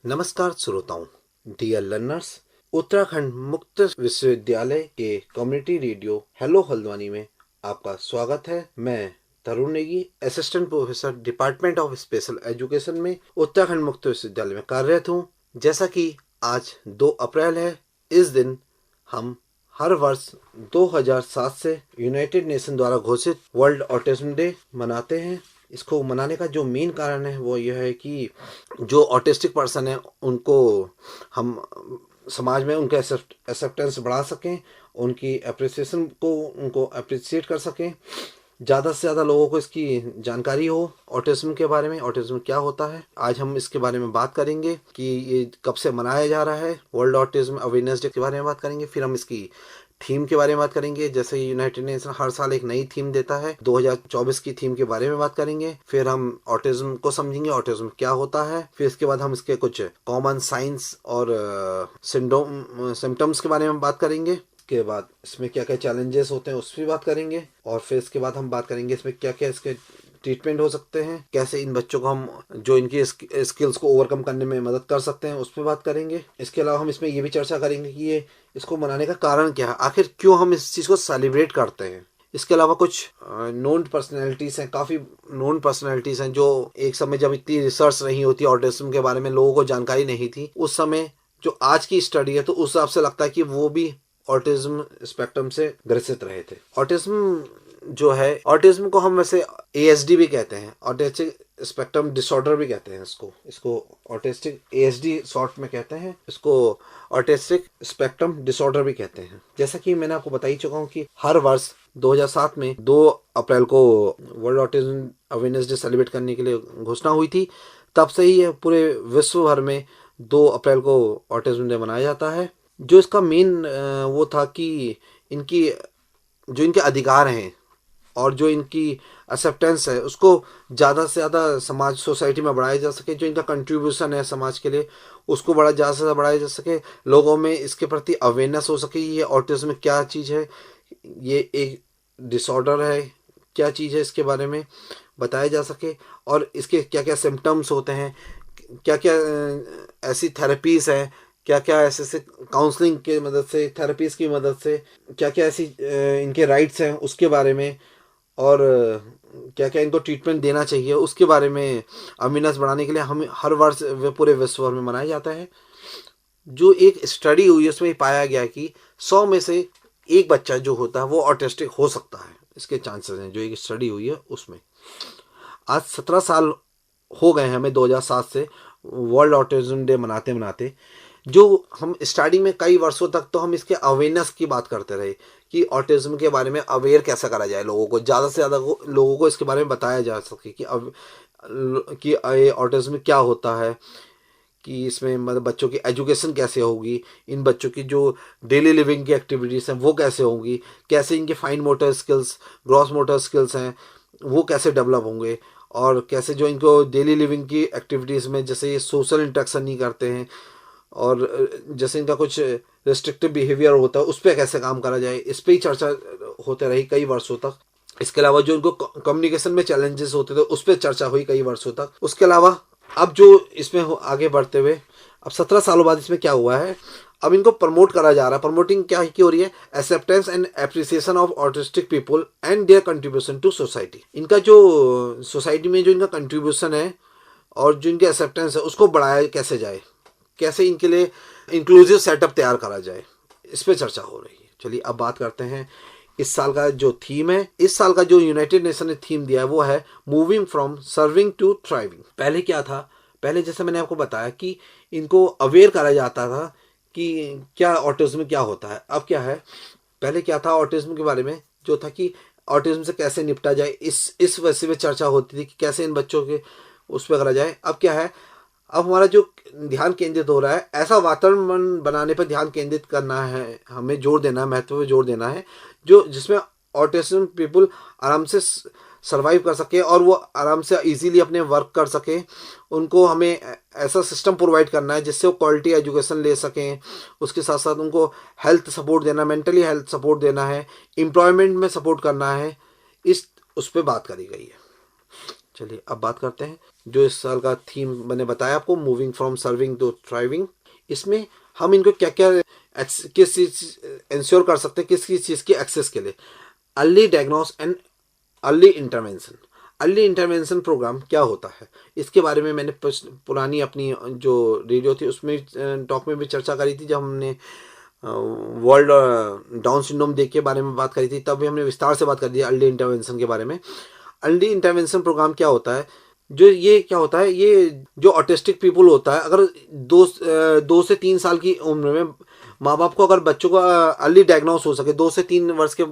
नमस्कार श्रोताओं, dear learners. Uttarakhand मुक्त विश्वविद्यालय के कम्युनिटी रेडियो हेलो हल्द्वानी में आपका स्वागत है। मैं Tarun Negi, assistant professor department of special education में उत्तराखंड मुक्त विश्वविद्यालय में कार्यरत हूँ। जैसा कि आज 2 अप्रैल है, इस दिन हम हर वर्ष 2007 से यूनाइटेड नेशन द्वारा घोषित वर्ल्ड ऑटिज्म डे मनाते हैं। इसको मनाने का जो मेन कारण है वो यह है कि जो ऑटिस्टिक पर्सन है उनको हम समाज में उनका एक्सेप्टेंस बढ़ा सकें, उनकी अप्रिसिएशन को उनको अप्रिशिएट कर सकें, ज़्यादा से ज़्यादा लोगों को इसकी जानकारी हो ऑटिज्म के बारे में, ऑटिज्म क्या होता है। आज हम इसके बारे में बात करेंगे कि ये कब से मनाया जा रहा है। वर्ल्ड ऑटिज्म अवेयरनेस डे के बारे में बात करेंगे। फिर हम इसकी थीम के बारे में बात करेंगे। जैसे यूनाइटेड नेशन हर साल एक नई थीम देता है, 2024 की थीम के बारे में बात करेंगे। फिर हम ऑटिज्म को समझेंगे, ऑटिज्म क्या होता है। फिर इसके बाद हम इसके कुछ कॉमन साइंस और सिम्टम्स के बारे में बात करेंगे। के बाद इसमें क्या क्या चैलेंजेस होते हैं उस पर बात करेंगे। और फिर इसके बाद हम बात करेंगे इसमें क्या क्या इसके ट्रीटमेंट हो सकते हैं, कैसे इन बच्चों को हम जो इनकी स्किल्स को ओवरकम करने में मदद कर सकते हैं, उस पर बात करेंगे। इसके अलावा हम इसमें ये भी चर्चा करेंगे कि ये इसको मनाने का कारण क्या है, आखिर क्यों हम इस चीज़ को सेलिब्रेट करते हैं। इसके अलावा कुछ नोन पर्सनैलिटीज़ हैं, काफ़ी नोन पर्सनैलिटीज़ हैं जो एक समय जब इतनी रिसर्च नहीं होती ऑटिज्म के बारे में, लोगों को जानकारी नहीं थी, उस समय जो आज की स्टडी है तो उस हिसाब से लगता है कि वो भी ऑटिज्म स्पेक्ट्रम से ग्रसित रहे थे। ऑटिज्म जो है, ऑटिज्म को हम वैसे ASD भी कहते हैं, ऑटिस्टिक स्पेक्ट्रम डिसऑर्डर भी कहते हैं। इसको ऑटिस्टिक ASD शॉर्ट में कहते हैं, इसको ऑटिस्टिक स्पेक्ट्रम डिसऑर्डर भी कहते हैं। जैसा कि मैंने आपको बता ही चुका हूँ कि हर वर्ष 2007 में 2 अप्रैल को world autism awareness day celebrate करने के लिए घोषणा हुई थी। तब से ही पूरे विश्व भर में 2 अप्रैल को ऑटिज्म डे मनाया जाता है। जो इसका मेन वो था कि इनके अधिकार हैं और जो इनकी एक्सेप्टेंस है उसको ज़्यादा से ज़्यादा समाज सोसाइटी में बढ़ाया जा सके। जो इनका कंट्रीब्यूशन है समाज के लिए उसको ज़्यादा से ज़्यादा बढ़ाया जा सके, लोगों में इसके प्रति अवेयरनेस हो सके। ये ऑटिज्म क्या चीज़ है, ये एक डिसऑर्डर है, क्या चीज़ है, इसके बारे में बताया जा सके। और इसके क्या क्या सिम्टम्स होते हैं, क्या क्या ऐसी थेरेपीज़ हैं, क्या क्या ऐसे काउंसलिंग की मदद से, थेरेपीज़ की मदद से क्या क्या ऐसी इनके राइट्स हैं उसके बारे में, और क्या क्या इनको ट्रीटमेंट देना चाहिए उसके बारे में अवेयरनेस बढ़ाने के लिए हम हर वर्ष पूरे विश्व भर में मनाया जाता है। जो एक स्टडी हुई है उसमें पाया गया कि 100 में से एक बच्चा जो होता है वो ऑटिस्टिक हो सकता है, इसके चांसेस हैं। जो एक स्टडी हुई है उसमें आज 17 साल हो गए हैं हमें 2007 से वर्ल्ड ऑटिज्म डे मनाते मनाते। जो हम स्टार्टिंग में कई वर्षों तक तो हम इसके अवेयरनेस की बात करते रहे कि ऑटिज्म के बारे में अवेयर कैसे करा जाए, लोगों को ज़्यादा से ज़्यादा लोगों को इसके बारे में बताया जा सके कि ऑटिज्म क्या होता है, कि इसमें मतलब बच्चों की एजुकेशन कैसे होगी, इन बच्चों की जो डेली लिविंग की एक्टिविटीज़ हैं वो कैसे होंगी, कैसे इनके fine motor skills, gross motor skills हैं वो कैसे डेवलप होंगे, और कैसे जो इनको डेली लिविंग की एक्टिविटीज़ में जैसे ये सोशल इंटरेक्शन नहीं करते हैं और जैसे इनका कुछ रिस्ट्रिक्टिव बिहेवियर होता है उस पर कैसे काम करा जाए, इस पर ही चर्चा होते रही कई वर्षों तक। इसके अलावा जो इनको कम्युनिकेशन में चैलेंजेस होते थे उस पर चर्चा हुई कई वर्षों तक। उसके अलावा अब जो इसमें आगे बढ़ते हुए अब 17 सालों बाद इसमें क्या हुआ है, अब इनको प्रमोट करा जा रहा है। प्रमोटिंग क्या की हो रही है, acceptance and appreciation of autistic people and their contribution to society. इनका जो सोसाइटी में जो इनका कंट्रीब्यूशन है और जो इनके एक्सेप्टेंस है उसको बढ़ाया कैसे जाए, कैसे इनके लिए इंक्लूसिव सेटअप तैयार करा जाए, इस पर चर्चा हो रही है। चलिए अब बात करते हैं इस साल का जो थीम है। इस साल का जो यूनाइटेड नेशन ने थीम दिया है वो है moving from serving to thriving. पहले क्या था, पहले जैसे मैंने आपको बताया कि इनको अवेयर करा जाता था कि क्या ऑटिज्म क्या होता है। अब क्या है, पहले क्या था ऑटिज्म के बारे में जो था कि ऑटिज्म से कैसे निपटा जाए, इस वजह में चर्चा होती थी कि कैसे इन बच्चों के उस पर करा जाए। अब क्या है, अब हमारा जो ध्यान केंद्रित हो रहा है, ऐसा वातावरण बनाने पर ध्यान केंद्रित करना है, हमें जोर देना है, महत्व पे जोर देना है जो जिसमें ऑटिज्म पीपल आराम से सरवाइव कर सके और वो आराम से इजीली अपने वर्क कर सके। उनको हमें ऐसा सिस्टम प्रोवाइड करना है जिससे वो क्वालिटी एजुकेशन ले सकें। उसके साथ साथ उनको हेल्थ सपोर्ट देना, मेंटली हेल्थ सपोर्ट देना है, एम्प्लॉयमेंट में सपोर्ट करना है, उस पर बात करी गई है। चलिए अब बात करते हैं जो इस साल का थीम मैंने बताया आपको, moving from serving to thriving. इसमें हम इनको क्या क्या किस चीज इंश्योर कर सकते हैं, किस किस चीज़ की एक्सेस के लिए। Early diagnose and early intervention. Early intervention program क्या होता है, इसके बारे में मैंने पुरानी अपनी जो रेडियो थी उसमें टॉक में भी चर्चा करी थी, जब हमने वर्ल्ड डाउन सिंड्रोम डे के बारे में बात करी थी, तब भी हमने विस्तार से बात कर दी अर्ली इंटरवेंशन के बारे में। अर्ली इंटरवेंशन प्रोग्राम क्या होता है, जो ये क्या होता है, ये जो ऑटिस्टिक पीपल होता है, अगर 2 से 3 साल की उम्र में माँ बाप को अगर बच्चों को अर्ली डायग्नोस हो सके, 2 से 3 वर्ष के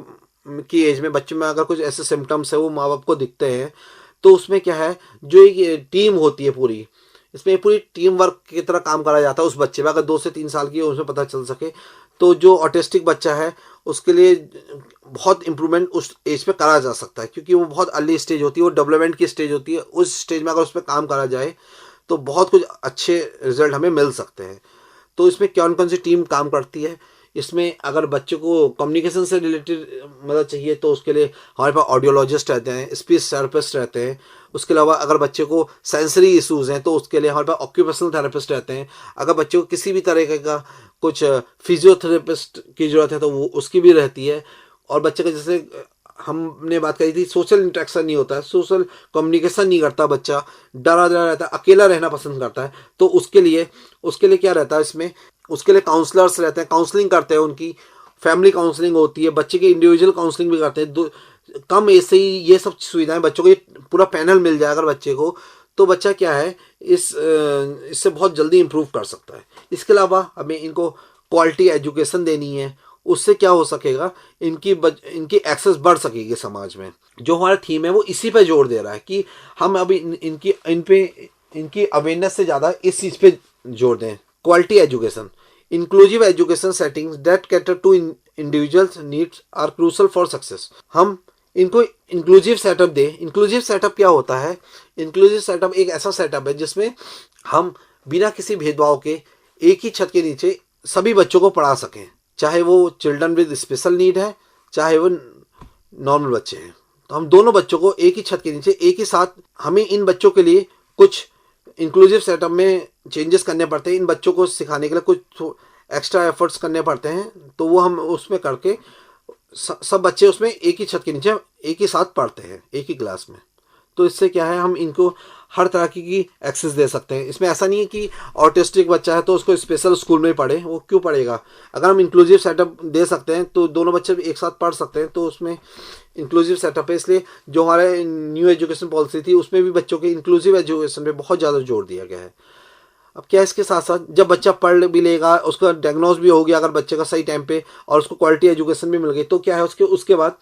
की एज में बच्चे में अगर कुछ ऐसे सिम्टम्स है वो माँ बाप को दिखते हैं, तो उसमें क्या है, जो एक टीम होती है पूरी, इसमें पूरी टीम वर्क की तरह काम करा जाता है उस बच्चे में। अगर 2 से 3 साल की उसमें पता चल सके तो जो ऑटिस्टिक बच्चा है उसके लिए बहुत इंप्रूवमेंट उस एज पे करा जा सकता है, क्योंकि वो बहुत अर्ली स्टेज होती है, वो डेवलपमेंट की स्टेज होती है। उस स्टेज में अगर उस पर काम करा जाए तो बहुत कुछ अच्छे रिजल्ट हमें मिल सकते हैं। तो इसमें कौन कौन सी टीम काम करती है, इसमें अगर बच्चे को कम्युनिकेशन से रिलेटेड मदद चाहिए तो उसके लिए हमारे पास ऑडियोलॉजिस्ट रहते हैं, स्पीच थेरेपिस्ट रहते हैं। उसके अलावा अगर बच्चे को सेंसरी इश्यूज हैं तो उसके लिए हमारे पास ऑक्यूपेशनल थेरेपिस्ट रहते हैं। अगर बच्चे को किसी भी तरह का कुछ फिजियोथेरेपिस्ट की जरूरत है तो वो उसकी भी रहती है। और बच्चे का जैसे हमने बात करी थी, सोशल इंटरेक्शन नहीं होता है, सोशल कम्युनिकेशन नहीं करता बच्चा, डरा डरा रहता है, अकेला रहना पसंद करता है, तो उसके लिए क्या रहता है इसमें, उसके लिए काउंसलर्स रहते हैं, काउंसलिंग करते हैं, उनकी फैमिली काउंसलिंग होती है, बच्चे की इंडिविजुअल काउंसलिंग भी करते हैं। कम ऐसे ही ये सब सुविधाएं बच्चों को, ये पूरा पैनल मिल जाए अगर बच्चे को, तो बच्चा क्या है इससे बहुत जल्दी इंप्रूव कर सकता है। इसके अलावा हमें इनको क्वालिटी एजुकेशन देनी है, उससे क्या हो सकेगा, इनकी एक्सेस बढ़ सकेगी समाज में। जो हमारा थीम है वो इसी पे जोर दे रहा है कि हम अभी इनकी अवेयरनेस से ज़्यादा इस चीज़ पे जोर दें। Quality education, inclusive education settings that cater to individuals needs are crucial for success. हम इनको इंक्लूसिव सेटअप दें। इंक्लूसिव सेटअप क्या होता है, इंक्लूसिव सेटअप एक ऐसा सेटअप है जिसमें हम बिना किसी भेदभाव के एक ही छत के नीचे सभी बच्चों को पढ़ा सकें, चाहे वो चिल्ड्रन विद स्पेशल नीड है, चाहे वो नॉर्मल बच्चे हैं। तो हम दोनों बच्चों को एक ही छत के नीचे एक ही साथ, हमें इन बच्चों के लिए कुछ इंक्लूसिव सेटअप में चेंजेस करने पड़ते हैं, इन बच्चों को सिखाने के लिए कुछ एक्स्ट्रा एफर्ट्स करने पड़ते हैं, तो वो हम उसमें करके सब बच्चे उसमें एक ही छत के नीचे एक ही साथ पढ़ते हैं, एक ही क्लास में। तो इससे क्या है, हम इनको हर तरह की एक्सेस दे सकते हैं। इसमें ऐसा नहीं है कि ऑटिस्टिक बच्चा है तो उसको स्पेशल स्कूल में पढ़े, वो क्यों पढ़ेगा। अगर हम इंक्लूसिव सेटअप दे सकते हैं तो दोनों बच्चे एक साथ पढ़ सकते हैं, तो उसमें इंक्लूसिव सेटअप है। इसलिए जो हमारे न्यू एजुकेशन पॉलिसी थी उसमें भी बच्चों के इंक्लूसिव एजुकेशन पे बहुत ज़्यादा जोर दिया गया है। अब क्या है, इसके साथ साथ जब बच्चा पढ़ भी लेगा, उसका डायग्नोज भी हो गया अगर बच्चे का सही टाइम पे, और उसको क्वालिटी एजुकेशन भी मिल गई, तो क्या है उसके बाद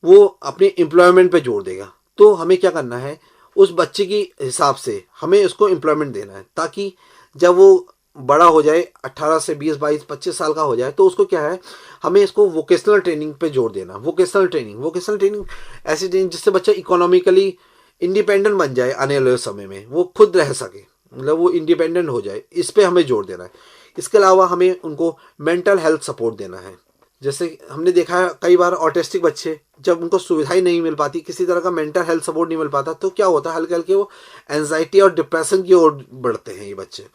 वो अपने एम्प्लॉयमेंट पे जोर देगा। तो हमें क्या करना है, उस बच्चे की हिसाब से हमें उसको एम्प्लॉयमेंट देना है, ताकि जब वो बड़ा हो जाए 18 से 20 22 25 साल का हो जाए, तो उसको क्या है, हमें इसको वोकेशनल ट्रेनिंग पे जोर देना। वोकेशनल ट्रेनिंग ऐसी ट्रेनिंग जिससे बच्चा इकोनॉमिकली इंडिपेंडेंट बन जाए, आने वाले समय में वो खुद रह सके, मतलब वो इंडिपेंडेंट हो जाए, इस पे हमें जोर देना है। इसके अलावा हमें उनको मेंटल हेल्थ सपोर्ट देना है। जैसे हमने देखा है कई बार ऑटिस्टिक बच्चे जब उनको सुविधाएं नहीं मिल पाती, किसी तरह का मेंटल हेल्थ सपोर्ट नहीं मिल पाता, तो क्या होता है, हल्के हल्के वो एंजाइटी और डिप्रेशन की ओर बढ़ते हैं। ये बच्चे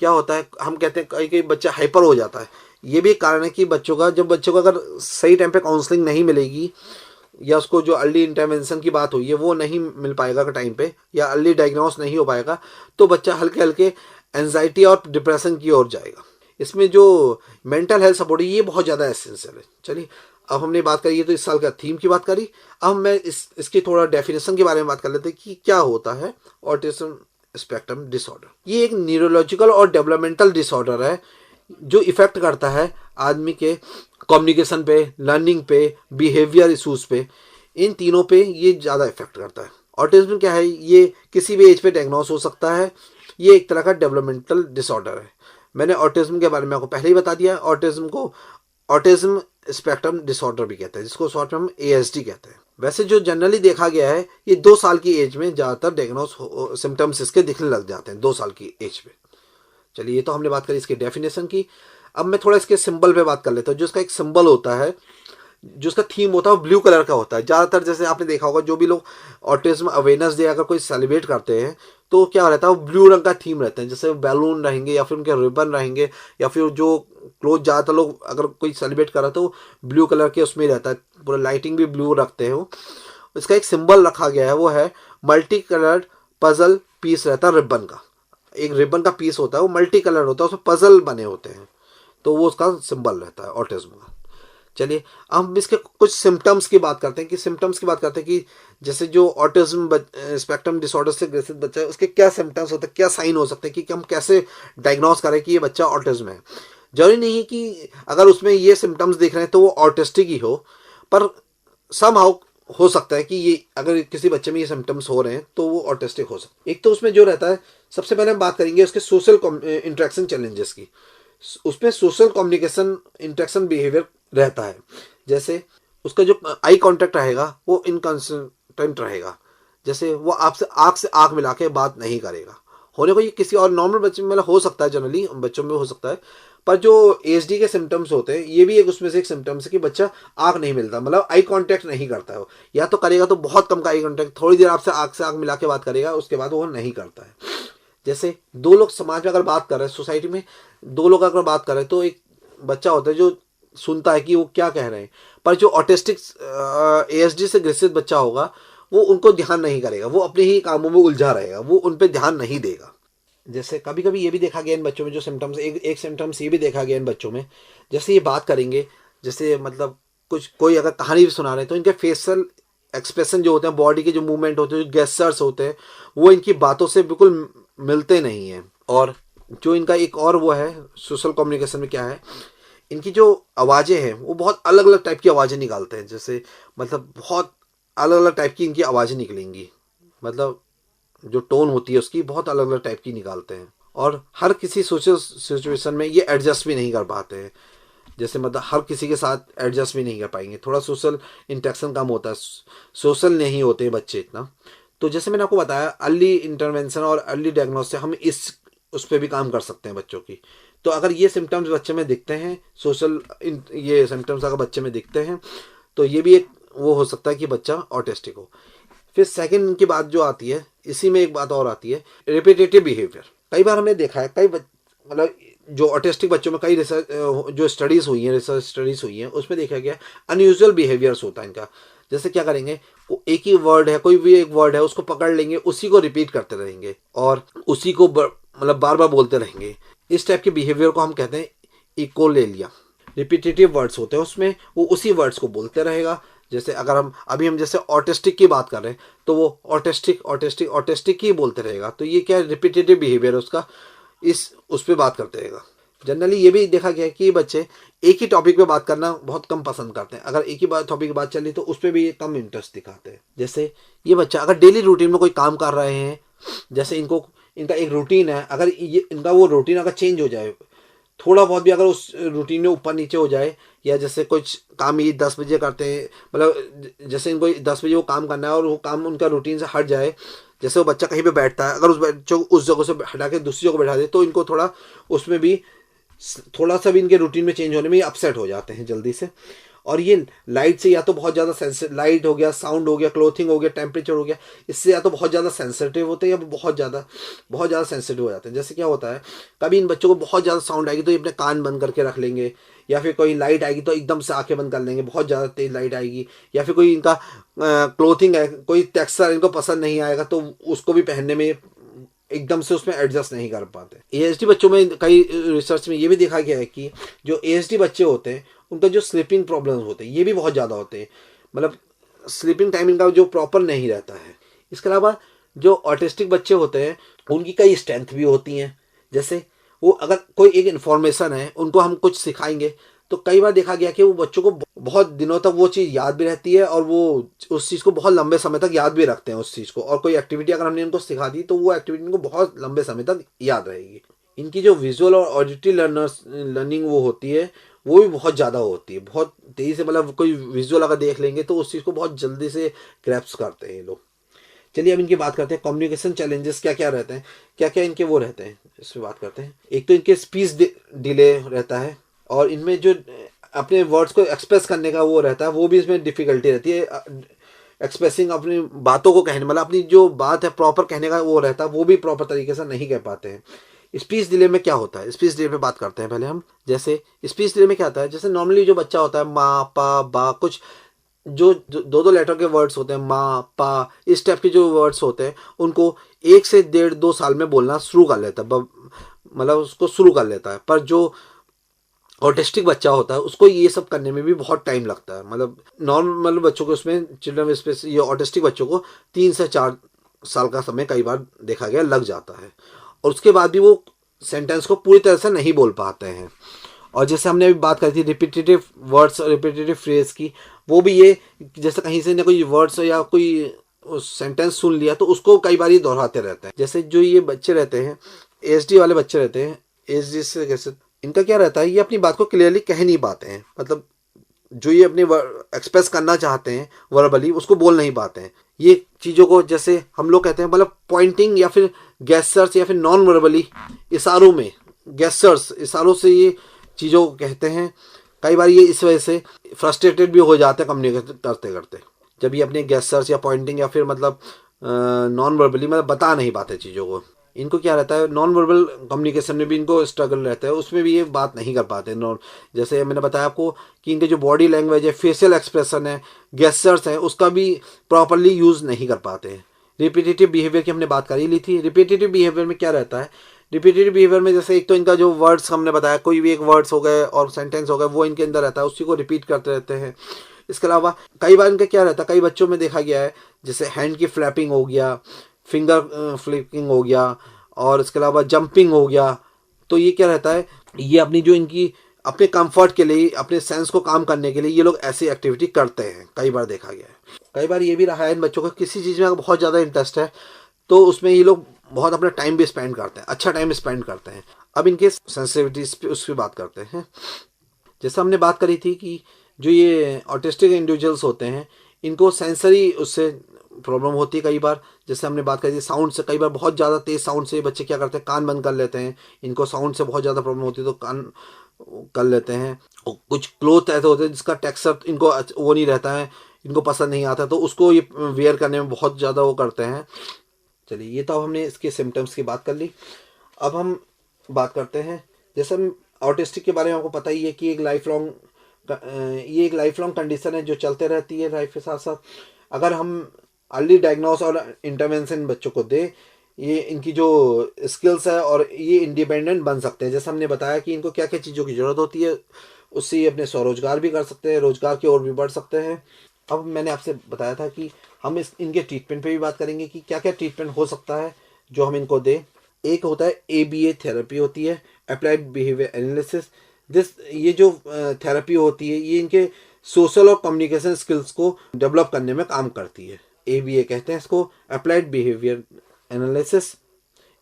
क्या होता है, हम कहते हैं कई कई बच्चा हाइपर हो जाता है। ये भी एक कारण है कि बच्चों को अगर सही टाइम पे काउंसलिंग नहीं मिलेगी, या उसको जो अर्ली इंटरवेंशन की बात हुई है वो नहीं मिल पाएगा टाइम पे, या अर्ली डायग्नोस नहीं हो पाएगा, तो बच्चा हल्के हल्के एंजाइटी और डिप्रेशन की ओर जाएगा। इसमें जो मेंटल हेल्थ सपोर्ट है ये बहुत ज़्यादा एसेंशियल है। चलिए अब हमने बात करी है तो इस साल का थीम की बात करी, अब मैं इसकी थोड़ा डेफिनेशन के बारे में बात कर लेते हैं कि क्या होता है ऑटिज्म स्पेक्ट्रम डिसऑर्डर। ये एक न्यूरोलॉजिकल और डेवलपमेंटल डिसऑर्डर है जो इफेक्ट करता है आदमी के कम्युनिकेशन पे, लर्निंग पे, बिहेवियर इशूज पे, इन तीनों पे ये ज़्यादा इफेक्ट करता है। ऑटिज्म क्या है, ये किसी भी एज पे डायग्नोस हो सकता है, ये एक तरह का डेवलपमेंटल डिसऑर्डर है। मैंने ऑटिज्म के बारे में आपको पहले ही बता दिया। ऑटिज्म स्पेक्ट्रम डिसऑर्डर भी कहते हैं, जिसको शॉर्ट में हम ASD कहते हैं। वैसे जो जनरली देखा गया है, ये 2 साल की एज में ज़्यादातर डायग्नोस सिम्टम्स इसके दिखने लग जाते हैं, 2 साल की एज में। चलिए ये तो हमने बात करी इसकी डेफिनेशन की। अब मैं थोड़ा इसके सिंबल पे बात कर लेता हूँ। जो इसका एक सिंबल होता है, जो उसका थीम होता है वो ब्लू कलर का होता है ज़्यादातर। जैसे आपने देखा होगा जो भी लोग ऑटिज्म अवेयरनेस डे अगर कोई सेलिब्रेट करते हैं तो क्या रहता है, वो ब्लू रंग का थीम रहता है। जैसे बैलून रहेंगे या फिर उनके रिबन रहेंगे या फिर जो क्लोथ ज़्यादातर लोग अगर कोई सेलिब्रेट कर रहा है तो ब्लू कलर के उसमें रहता है, पूरा लाइटिंग भी ब्लू रखते हैं वो। इसका एक सिंबल रखा गया है, वो है मल्टी कलर्ड पजल पीस रहता है रिबन का। एक रिबन का पीस होता है वो मल्टी कलर होता है, उसमें पजल बने होते हैं, तो वो उसका सिंबल रहता है ऑटिज्म का। चलिए अब हम इसके कुछ सिम्टम्स की बात करते हैं कि सिम्टम्स की बात करते हैं कि जैसे जो ऑटिज्म स्पेक्ट्रम डिसऑर्डर से ग्रसित बच्चा है उसके क्या सिम्टम्स होते हैं, क्या साइन हो सकते हैं कि हम कैसे डायग्नोस करें कि ये बच्चा ऑटिज्म है। जरूरी नहीं है कि अगर उसमें ये सिम्टम्स दिख रहे हैं तो वो ऑटिस्टिक ही हो, पर समहाउ हो सकता है कि ये अगर किसी बच्चे में ये सिम्टम्स हो रहे हैं तो वो ऑटिस्टिक हो सकता है। एक तो उसमें जो रहता है, सबसे पहले हम बात करेंगे उसके सोशल इंटरेक्शन चैलेंजेस की। उसमें सोशल कम्युनिकेशन इंटरेक्शन बिहेवियर रहता है। जैसे उसका जो आई कांटेक्ट रहेगा वो इनकंसिस्टेंट रहेगा, जैसे वो आपसे आंख मिला के बात नहीं करेगा। होने को ये किसी और नॉर्मल बच्चे में मतलब हो सकता है, जनरली बच्चों में हो सकता है, पर जो एएसडी के सिम्टम्स होते हैं ये भी एक उसमें से एक सिम्टम्स है कि बच्चा आंख नहीं मिलता, मतलब आई कांटेक्ट नहीं करता है वो, या तो करेगा तो बहुत कम का आई कांटेक्ट, थोड़ी देर आपसे आंख से आंख मिला के बात करेगा, उसके बाद वो नहीं करता है। जैसे दो लोग समाज में अगर बात कर रहे हैं, सोसाइटी में दो लोग अगर बात कर रहे हैं तो एक बच्चा होता है जो सुनता है कि वो क्या कह रहे हैं, पर जो ऑटिस्टिक एएसडी से ग्रसित बच्चा होगा वो उनको ध्यान नहीं करेगा, वो अपने ही कामों में उलझा रहेगा, वो उन पर ध्यान नहीं देगा। जैसे कभी कभी ये भी देखा गया इन बच्चों में जो सिम्टम्स, एक सिम्टम्स ये भी देखा गया इन बच्चों में, जैसे ये बात करेंगे, जैसे मतलब कुछ कोई अगर कहानी भी सुना रहे हैं तो इनके फेशियल एक्सप्रेशन जो होते हैं, बॉडी के जो मूवमेंट होते हैं, जो गेस्चर्स होते हैं, वो इनकी बातों से बिल्कुल मिलते नहीं हैं। और जो इनका एक और वो है सोशल कम्युनिकेशन में क्या है, इनकी जो आवाज़ें हैं वो बहुत अलग अलग टाइप की आवाज़ें निकालते हैं। जैसे मतलब बहुत अलग अलग टाइप की इनकी आवाज़ें निकलेंगी, मतलब जो टोन होती है उसकी बहुत अलग अलग टाइप की निकालते हैं। और हर किसी सोशल सिचुएशन में ये एडजस्ट भी नहीं कर पाते हैं, जैसे मतलब हर किसी के साथ एडजस्ट भी नहीं कर पाएंगे, थोड़ा सोशल इंटरेक्शन कम होता है, सोशल नहीं होते हैं बच्चे इतना। तो जैसे मैंने आपको बताया अर्ली इंटरवेंशन और अर्ली डायग्नोस से हम इस उस पर भी काम कर सकते हैं बच्चों की। तो अगर ये सिम्टम्स बच्चे में दिखते हैं, ये सिम्टम्स अगर बच्चे में दिखते हैं तो ये भी एक वो हो सकता है कि बच्चा ऑटिस्टिक हो। फिर सेकंड की बात जो आती है, इसी में एक बात और आती है रिपीटेटिव बिहेवियर। कई बार हमने देखा है मतलब जो ऑटिस्टिक बच्चों में कई रिसर्च जो स्टडीज़ हुई हैं, रिसर्च स्टडीज़ हुई हैं, उसमें देखा गया अनयूजुअल बिहेवियर्स होता है इनका। जैसे क्या करेंगे, एक ही वर्ड है, कोई भी एक वर्ड है, उसको पकड़ लेंगे, उसी को रिपीट करते रहेंगे और उसी को मतलब बार बार बोलते रहेंगे। इस टाइप के बिहेवियर को हम कहते हैं इकोलेलिया। रिपीटेटिव वर्ड्स होते हैं उसमें, वो उसी वर्ड्स को बोलते रहेगा। जैसे अगर हम जैसे ऑटिस्टिक की बात कर रहे हैं तो वो ऑटिस्टिक ऑटिस्टिक ऑटिस्टिक ही बोलते रहेगा, तो ये क्या रिपीटेटिव बिहेवियर है उसका, उस पर बात करते रहेगा। जनरली ये भी देखा गया है कि बच्चे एक ही टॉपिक पे बात करना बहुत कम पसंद करते हैं, अगर एक ही टॉपिक की बात चल रही तो उस पर भी ये कम इंटरेस्ट दिखाते हैं। जैसे ये बच्चा अगर डेली रूटीन में कोई काम कर रहे हैं, जैसे इनका एक रूटीन है, अगर ये इनका वो रूटीन अगर चेंज हो जाए, थोड़ा बहुत भी अगर उस रूटीन में ऊपर नीचे हो जाए, या जैसे कुछ काम ये 10 बजे करते हैं, मतलब जैसे इनको 10 बजे वो काम करना है और वो काम उनका रूटीन से हट जाए, जैसे वो बच्चा कहीं पे बैठता है, अगर उस बच्चों को उस जगह से हटा के दूसरी जगह बैठा दे तो इनको थोड़ा उसमें भी थोड़ा सा भी इनके रूटीन में चेंज होने में अपसेट हो जाते हैं जल्दी से। और ये लाइट से या तो बहुत ज़्यादा सेंसिटिव, लाइट हो गया, साउंड हो गया, क्लोथिंग हो गया, टेम्परेचर हो गया, इससे या तो बहुत ज़्यादा सेंसिटिव होते हैं या बहुत ज़्यादा सेंसिटिव हो जाते हैं। जैसे क्या होता है, कभी इन बच्चों को बहुत ज़्यादा साउंड आएगी तो ये अपने कान बंद करके रख लेंगे, या फिर कोई लाइट आएगी तो एकदम से आंखें बंद कर लेंगे, बहुत ज़्यादा तेज लाइट आएगी, या फिर कोई इनका क्लोथिंग है, कोई टेक्सचर इनको पसंद नहीं आएगा तो उसको भी पहनने में एकदम से उसमें एडजस्ट नहीं कर पाते। एएसडी बच्चों में कई रिसर्च में ये भी देखा गया है कि जो एएसडी बच्चे होते हैं उनका जो स्लीपिंग प्रॉब्लम्स होते हैं ये भी बहुत ज़्यादा होते हैं, मतलब स्लीपिंग टाइमिंग का जो प्रॉपर नहीं रहता है। इसके अलावा जो ऑटिस्टिक बच्चे होते हैं उनकी कई स्ट्रेंथ भी होती हैं, जैसे वो अगर कोई एक इन्फॉर्मेशन है उनको हम कुछ सिखाएंगे तो कई बार देखा गया कि वो बच्चों को बहुत दिनों तक वो चीज़ याद भी रहती है और वो उस चीज़ को बहुत लंबे समय तक याद भी रखते हैं उस चीज़ को, और कोई एक्टिविटी अगर हमने उनको सिखा दी तो वो एक्टिविटी उनको बहुत लंबे समय तक याद रहेगी। इनकी जो विजुअल और ऑडिटरी लर्निंग वो होती है वो भी बहुत ज़्यादा होती है, बहुत तेज़ी से, मतलब कोई विजुअल अगर देख लेंगे तो उस चीज़ को बहुत जल्दी से ग्रैप्स करते हैं ये लोग। चलिए अब इनकी बात करते हैं, कम्युनिकेशन चैलेंजेस क्या क्या रहते हैं, क्या क्या इनके वो रहते हैं, इस पर बात करते हैं। एक तो इनके स्पीच डिले रहता है, और इनमें जो अपने वर्ड्स को एक्सप्रेस करने का वो रहता है, वो भी इसमें डिफिकल्टी रहती है। एक्सप्रेसिंग अपनी बातों को कहने, मतलब अपनी जो बात है प्रॉपर कहने का वो रहता है, वो भी प्रॉपर तरीके से नहीं कह पाते हैं। स्पीच डिले में क्या होता है, स्पीच डिले पे बात करते हैं पहले हम। जैसे स्पीच डिले में क्या होता है, जैसे नॉर्मली जो बच्चा होता है माँ पा बा, कुछ जो दो दो लेटर के वर्ड्स होते हैं, माँ पा, इस टाइप के जो वर्ड्स होते हैं, उनको 1 से 1.5 2 साल में बोलना शुरू कर लेता है, मतलब उसको शुरू कर लेता है। पर जो ऑटिस्टिक बच्चा होता है उसको ये सब करने में भी बहुत टाइम लगता है। मतलब नॉर्मल बच्चों को, उसमें चिल्ड्रन स्पेस, ये ऑटिस्टिक बच्चों को 3 से 4 साल का समय कई बार देखा गया लग जाता है, और उसके बाद भी वो सेंटेंस को पूरी तरह से नहीं बोल पाते हैं। और जैसे हमने अभी बात करी थी रिपीटेटिव वर्ड्स और रिपीटेटिव फ्रेज की, वो भी ये, जैसे कहीं से ना कोई वर्ड्स या कोई सेंटेंस सुन लिया तो उसको कई बार ये दोहराते रहते हैं। जैसे जो ये बच्चे रहते हैं, एसडी वाले बच्चे रहते हैं, एसडी से कैसे, इनका क्या रहता है, ये अपनी बात को क्लियरली कह नहीं पाते हैं। मतलब जो ये अपने एक्सप्रेस करना चाहते हैं वर्बली, उसको बोल नहीं पाते हैं। ये चीज़ों को जैसे हम लोग कहते हैं, मतलब पॉइंटिंग या फिर गेस्चर्स या फिर नॉन वर्बली इशारों में, गेस्चर्स इशारों से ये चीज़ों को कहते हैं। कई बार ये इस वजह से फ्रस्ट्रेटेड भी हो जाते हैं कम्युनिकेट करते करते, जब ये अपने गेस्चर्स या पॉइंटिंग या फिर मतलब नॉन वर्बली मतलब बता नहीं पाते चीज़ों को। इनको क्या रहता है, नॉन वर्बल कम्युनिकेशन में भी इनको स्ट्रगल रहता है, उसमें भी ये बात नहीं कर पाते। नॉन, जैसे मैंने बताया आपको कि इनके जो बॉडी लैंग्वेज है, फेशियल एक्सप्रेशन है, गेस्चर्स हैं, उसका भी प्रॉपरली यूज़ नहीं कर पाते हैं। रिपीटेटिव बिहेवियर की हमने बात कर ही ली थी। रिपीटेटिव बिहेवियर में क्या रहता है, रिपीटेटिव बिहेवियर में जैसे एक तो इनका जो वर्ड्स हमने बताया, कोई भी एक वर्ड्स हो गए और सेंटेंस हो गए, वो इनके अंदर रहता है, उसी को रिपीट करते रहते हैं। इसके अलावा कई बार इनका क्या रहता है, कई बच्चों में देखा गया है, जैसे हैंड की फ्लैपिंग हो गया, फिंगर फ्लिपिंग हो गया, और इसके अलावा जंपिंग हो गया। तो ये क्या रहता है, ये अपनी जो इनकी अपने कंफर्ट के लिए, अपने सेंस को काम करने के लिए ये लोग ऐसी एक्टिविटी करते हैं, कई बार देखा गया है। कई बार ये भी रहा है इन बच्चों को किसी चीज़ में बहुत ज़्यादा इंटरेस्ट है तो उसमें ये लोग बहुत अपना टाइम भी स्पेंड करते हैं, अच्छा टाइम स्पेंड करते हैं। अब इनके सेंसिटिविटीज पे उस पर बात करते हैं। जैसे हमने बात करी थी कि जो ये ऑटिस्टिक इंडिविजुअल्स होते हैं, इनको सेंसरी उससे प्रॉब्लम होती है कई बार। जैसे हमने बात करी थी साउंड से, कई बार बहुत ज़्यादा तेज़ साउंड से बच्चे क्या करते हैं, कान बंद कर लेते हैं। इनको साउंड से बहुत ज़्यादा प्रॉब्लम होती है तो कान कर लेते हैं। और कुछ क्लोथ ऐसे होते हैं जिसका टेक्सचर इनको वो नहीं रहता है, इनको पसंद नहीं आता, तो उसको ये वेयर करने में बहुत ज़्यादा वो करते हैं। चलिए, ये तो हमने इसके सिम्टम्स की बात कर ली। अब हम बात करते हैं, जैसे हम ऑटिस्टिक के बारे में आपको पता ही है कि ये एक लाइफ लॉन्ग कंडीशन है जो चलते रहती है लाइफ के साथ साथ। अगर हम अर्ली डायग्नोस और इंटरवेंशन बच्चों को दें, ये इनकी जो स्किल्स है और ये इंडिपेंडेंट बन सकते हैं। जैसे हमने बताया कि इनको क्या क्या चीज़ों की ज़रूरत होती है, उससे ये अपने स्वरोजगार भी कर सकते हैं, रोजगार की ओर भी बढ़ सकते हैं। अब मैंने आपसे बताया था कि हम इनके ट्रीटमेंट पे भी बात करेंगे कि क्या क्या ट्रीटमेंट हो सकता है जो हम इनको दें। एक होता है ABA थेरेपी होती है, अप्लाइड बिहेवियर एनालिसिस। ये जो थेरेपी होती है ये इनके सोशल और कम्युनिकेशन स्किल्स को डेवलप करने में काम करती है। ABA कहते हैं इसको, अप्लाइड बिहेवियर एनालिसिस।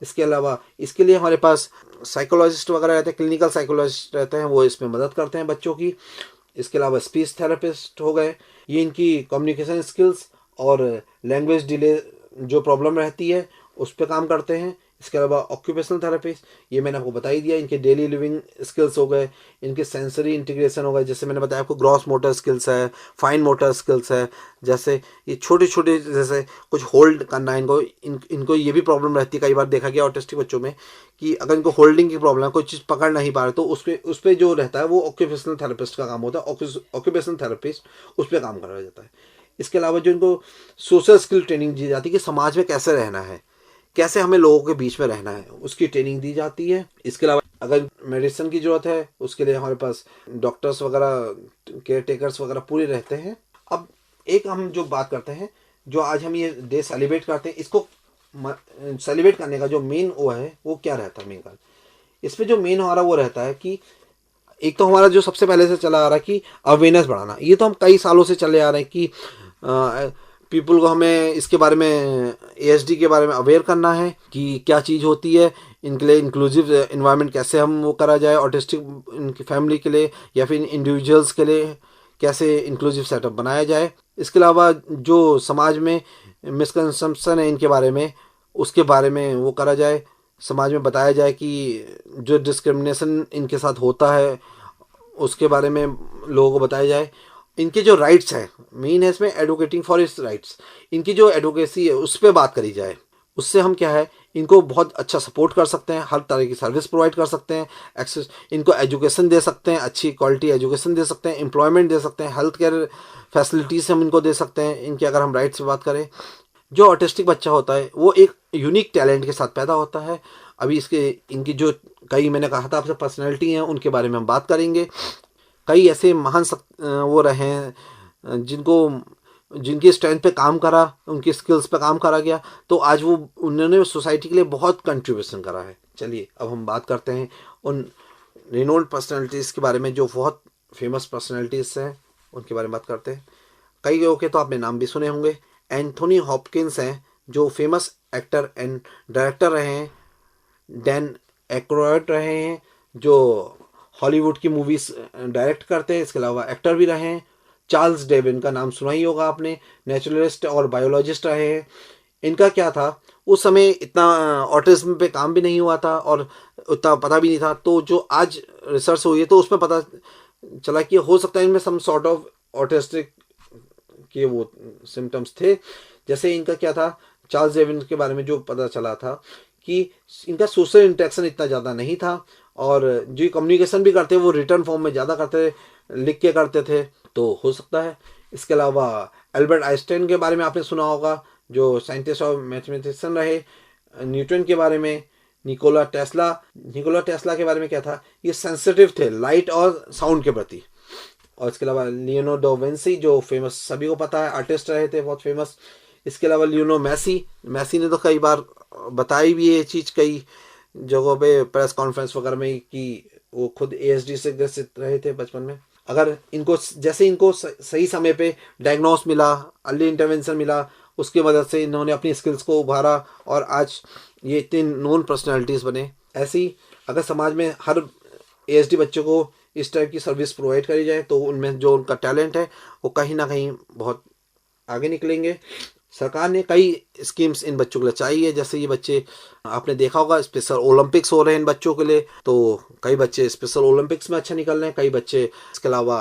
इसके अलावा इसके लिए हमारे पास साइकोलॉजिस्ट वगैरह रहते हैं, क्लिनिकल साइकोलॉजिस्ट रहते हैं, वो इसमें मदद करते हैं बच्चों की। इसके अलावा स्पीच थेरेपिस्ट हो गए, ये इनकी कम्युनिकेशन स्किल्स और लैंग्वेज डिले जो प्रॉब्लम रहती है उस पर काम करते हैं। इसके अलावा ऑक्यूपेशनल थेरेपिस्ट, ये मैंने आपको बता ही दिया, इनके डेली लिविंग स्किल्स हो गए, इनके सेंसरी इंटीग्रेशन हो गए, जैसे मैंने बताया आपको ग्रॉस मोटर स्किल्स है, फाइन मोटर स्किल्स है। जैसे ये छोटे छोटे जैसे कुछ होल्ड करना, इनको ये भी प्रॉब्लम रहती है। कई बार देखा गया ऑटिस्टिक बच्चों में कि अगर इनको होल्डिंग की प्रॉब्लम है, कोई चीज़ पकड़ नहीं पा रहे, तो उस पर जो रहता है वो ऑक्यूपेशनल थेरेपिस्ट का काम होता है। ऑक्यूपेशनल थेरेपिस्ट उस पर काम कराया जाता है। इसके अलावा जो इनको सोशल स्किल ट्रेनिंग दी जाती है कि समाज में कैसे रहना है, कैसे हमें लोगों के बीच में रहना है, उसकी ट्रेनिंग दी जाती है। इसके अलावा अगर मेडिसिन की ज़रूरत है उसके लिए हमारे पास डॉक्टर्स वगैरह, केयर टेकर्स वगैरह पूरे रहते हैं। अब एक हम जो बात करते हैं, जो आज हम ये डे सेलिब्रेट करते हैं, इसको सेलिब्रेट करने का जो मेन वो है वो क्या रहता है, मेन कारण इसमें जो मेन हमारा वो रहता है कि एक तो हमारा जो सबसे पहले से चला आ रहा है कि अवेयरनेस बढ़ाना। ये तो हम कई सालों से चले आ रहे हैं कि पीपल को हमें इसके बारे में, ASD के बारे में अवेयर करना है कि क्या चीज़ होती है, इनके लिए इंक्लूसिव इन्वायरमेंट कैसे हम वो करा जाए, ऑटिस्टिक इनकी फैमिली के लिए या फिर इंडिविजुअल्स के लिए कैसे इंक्लूसिव सेटअप बनाया जाए। इसके अलावा जो समाज में मिसकंसेप्शन है इनके बारे में, उसके बारे में वो करा जाए, समाज में बताया जाए कि जो डिस्क्रिमिनेशन इनके साथ होता है उसके बारे में लोगों को बताया जाए। इनके जो राइट्स हैं, मेन है इसमें एडवोकेटिंग फॉर इट्स राइट्स, इनकी जो एडवोकेसी है उस पर बात करी जाए। उससे हम क्या है, इनको बहुत अच्छा सपोर्ट कर सकते हैं, हर तरह की सर्विस प्रोवाइड कर सकते हैं, एक्सेस, इनको एजुकेशन दे सकते हैं, अच्छी क्वालिटी एजुकेशन दे सकते हैं, एम्प्लॉयमेंट दे सकते हैं, हेल्थ केयर फैसिलिटीज़ हम इनको दे सकते हैं। इनकी अगर हम राइट्स की बात करें, जो ऑटिस्टिक बच्चा होता है वो एक यूनिक टैलेंट के साथ पैदा होता है। अभी इसके इनकी जो कई मैंने कहा था आपसे पर्सनैलिटी हैं, उनके बारे में हम बात करेंगे। कई ऐसे महान वो रहे हैं जिनको, जिनकी स्ट्रेंथ पे काम करा, उनकी स्किल्स पे काम करा गया, तो आज वो उन्होंने सोसाइटी के लिए बहुत कंट्रीब्यूशन करा है। चलिए अब हम बात करते हैं उन रिनोल्ड पर्सनैलिटीज़ के बारे में, जो बहुत फेमस पर्सनैलिटीज़ हैं उनके बारे में बात करते हैं। कई लोगों के तो आपने नाम भी सुने होंगे। एंथोनी हॉपकिंस हैं, जो फेमस एक्टर एंड डायरेक्टर रहे हैं। डैन एक्रॉयड रहे हैं, जो हॉलीवुड की मूवीज डायरेक्ट करते हैं, इसके अलावा एक्टर भी रहे हैं। चार्ल्स डेविन का नाम सुना ही होगा आपने, नेचुरलिस्ट और बायोलॉजिस्ट रहे हैं। इनका क्या था, उस समय इतना ऑटिज्म पे काम भी नहीं हुआ था और उतना पता भी नहीं था, तो जो आज रिसर्च हुई है तो उसमें पता चला कि हो सकता है इनमें सम सॉर्ट ऑफ ऑटिस्टिक के वो सिम्टम्स थे। जैसे इनका क्या था, चार्ल्स डेविन के बारे में जो पता चला था कि इनका सोशल इंटरेक्शन इतना ज़्यादा नहीं था, और जो कम्युनिकेशन भी करते वो रिटर्न फॉर्म में ज़्यादा करते थे, लिख के करते थे, तो हो सकता है। इसके अलावा एल्बर्ट आइंस्टाइन के बारे में आपने सुना होगा, जो साइंटिस्ट और मैथमेटिशियन रहे। न्यूटन के बारे में, निकोला टेस्ला के बारे में क्या था, ये सेंसिटिव थे लाइट और साउंड के प्रति। और इसके अलावा लियोनार्डो डा विंसी, जो फेमस सभी को पता है आर्टिस्ट रहे थे, बहुत फेमस। इसके अलावा लियोनो मैसी ने तो कई बार बताई भी ये चीज़ कई जगहों पे प्रेस कॉन्फ्रेंस वगैरह में कि वो खुद एएसडी से ग्रसित रहे थे बचपन में। अगर इनको जैसे इनको सही समय पे डायग्नोस मिला, अर्ली इंटरवेंशन मिला, उसकी मदद से इन्होंने अपनी स्किल्स को उभारा और आज ये इतने नोन पर्सनैलिटीज़ बने। ऐसे ही अगर समाज में हर एएसडी बच्चों को इस टाइप की सर्विस प्रोवाइड करी जाए तो उनमें जो उनका टैलेंट है वो कहीं ना कहीं बहुत आगे निकलेंगे। सरकार ने कई स्कीम्स इन बच्चों के लिए चाहिए, जैसे ये बच्चे आपने देखा होगा स्पेशल ओलंपिक्स हो रहे हैं इन बच्चों के लिए, तो कई बच्चे स्पेशल ओलंपिक्स में अच्छा निकल रहे हैं, कई बच्चे इसके अलावा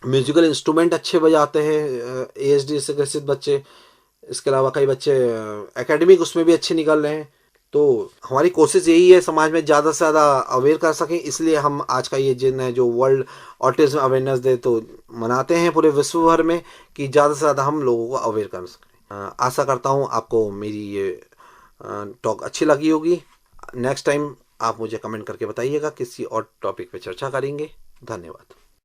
म्यूजिकल इंस्ट्रूमेंट अच्छे बजाते हैं एएसडी से ग्रसित बच्चे। इसके अलावा कई बच्चे एकेडमिक उसमें भी अच्छे निकल रहे हैं। तो हमारी कोशिश यही है समाज में ज़्यादा से ज़्यादा अवेयर कर सकें, इसलिए हम आज का ये दिन है जो वर्ल्ड ऑटिज्म अवेयरनेस डे तो मनाते हैं पूरे विश्व भर में, कि ज़्यादा से ज़्यादा हम लोगों को अवेयर कर सकें। आशा करता हूँ आपको मेरी ये टॉक अच्छी लगी होगी। नेक्स्ट टाइम आप मुझे कमेंट करके बताइएगा, किसी और टॉपिक पे चर्चा करेंगे। धन्यवाद।